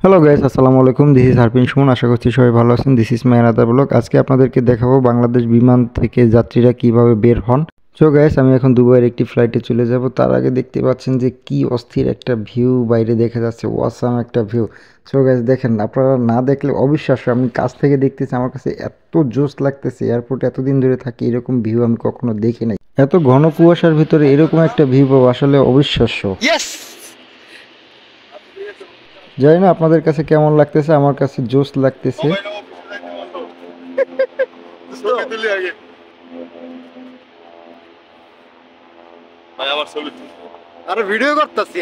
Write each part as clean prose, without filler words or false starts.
Hello guys, আসসালামু আলাইকুম। This is Harpin Suman. আশা করছি সবাই ভালো আছেন। This is my another blog. আজকে আপনাদেরকে দেখাবো বাংলাদেশ বিমান থেকে যাত্রীরা কিভাবে বের হন। সো গাইস, আমি এখন দুবাইয়ের একটি ফ্লাইটে চলে যাব। তার আগে দেখতে পাচ্ছেন যে কি অস্থির একটা ভিউ বাইরে দেখা যাচ্ছে, ওয়াসাম একটা ভিউ। সো গাইস দেখেন, আপনারা না দেখলে অবিশ্বাস্য। আমি কাছ থেকে দেখতেছি, আমার কাছে এত জোস লাগতেছে। এয়ারপোর্টে এতদিন ধরে থাকি, এরকম ভিউ আমি কখনো দেখি নাই। এত ঘন কুয়াশার ভিতরে এরকম একটা ভিউ পাবো, আসলে অবিশ্বাস্য। জানি না আপনাদের কাছে কেমন লাগতেছে, আমার কাছে জোস লাগতেছে। আরে ভিডিও করতেছি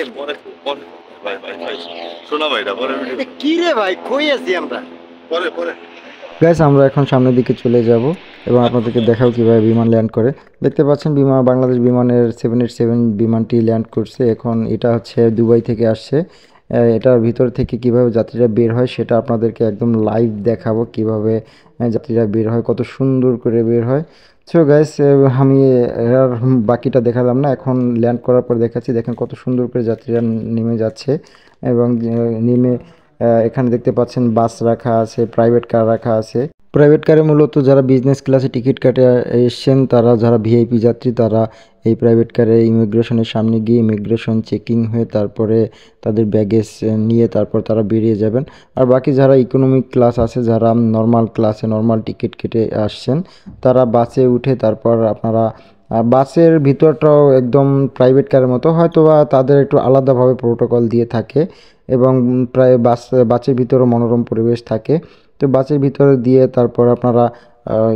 শোনা ভাই পরে ভিডিও কি রে ভাই, কই আছি আমরা? পরে পরে গাইস, আমরা এখন সামনের দিকে চলে যাব এবং আপনাদেরকে দেখাও কিভাবে বিমান ল্যান্ড করে। দেখতে পাচ্ছেন বাংলাদেশ বিমানের 787 বিমানটি ল্যান্ড করছে। এখন এটা হচ্ছে দুবাই থেকে আসছে। এটার ভিতর থেকে কিভাবে যাত্রীরা বের হয় সেটা আপনাদেরকে একদম লাইভ দেখাবো, কিভাবে যাত্রীরা বের হয়, কত সুন্দর করে বের হয়। সো গাইস, আমি এর বাকিটা দেখালাম না, এখন ল্যান্ড করার পর দেখাচ্ছি। দেখেন কত সুন্দর করে যাত্রীরা নেমে যাচ্ছে এবং নেমে এখানে দেখতে পাচ্ছেন বাস রাখা আছে, প্রাইভেট কার রাখা আছে। প্রাইভেট কারে মূলত যারা বিজনেস ক্লাসে টিকিট কাটে এসছেন, তারা যারা ভিআইপি যাত্রী, তারা এই প্রাইভেট কারে ইমিগ্রেশনের সামনে গিয়ে ইমিগ্রেশন চেকিং হয়ে তারপরে তাদের ব্যাগেজ নিয়ে তারপর তারা বেরিয়ে যাবেন। আর বাকি যারা ইকোনমিক ক্লাস আছে, যারা নর্মাল ক্লাসে নর্মাল টিকিট কেটে আসছেন, তারা বাসে উঠে তারপর আপনারা বাসের ভিতরটাও একদম প্রাইভেট কারের মতো, হয়তো বা তাদের একটু আলাদাভাবে প্রোটোকল দিয়ে থাকে এবং প্রায় বাসের ভিতরেও মনোরম পরিবেশ থাকে। তো বাসের ভিতরে দিয়ে তারপর আপনারা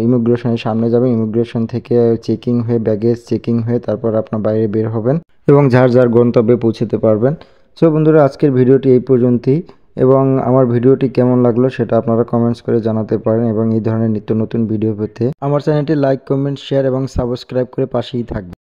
ইমিগ্রেশনের সামনে যাবেন। ইমিগ্রেশন থেকে চেকিং হয়ে ব্যাগেজ চেকিং হয়ে তারপর আপনার বাইরে বের হবেন এবং যার যার গন্তব্যে পৌঁছতে পারবেন। সো বন্ধুরা, আজকের ভিডিওটি এই পর্যন্তই এবং আমার ভিডিওটি কেমন লাগলো সেটা আপনারা কমেন্টস করে জানাতে পারেন এবং এই ধরনের নিত্য নতুন ভিডিও পেতে আমার চ্যানেলটি লাইক, কমেন্ট, শেয়ার এবং সাবস্ক্রাইব করে পাশেই থাকবেন।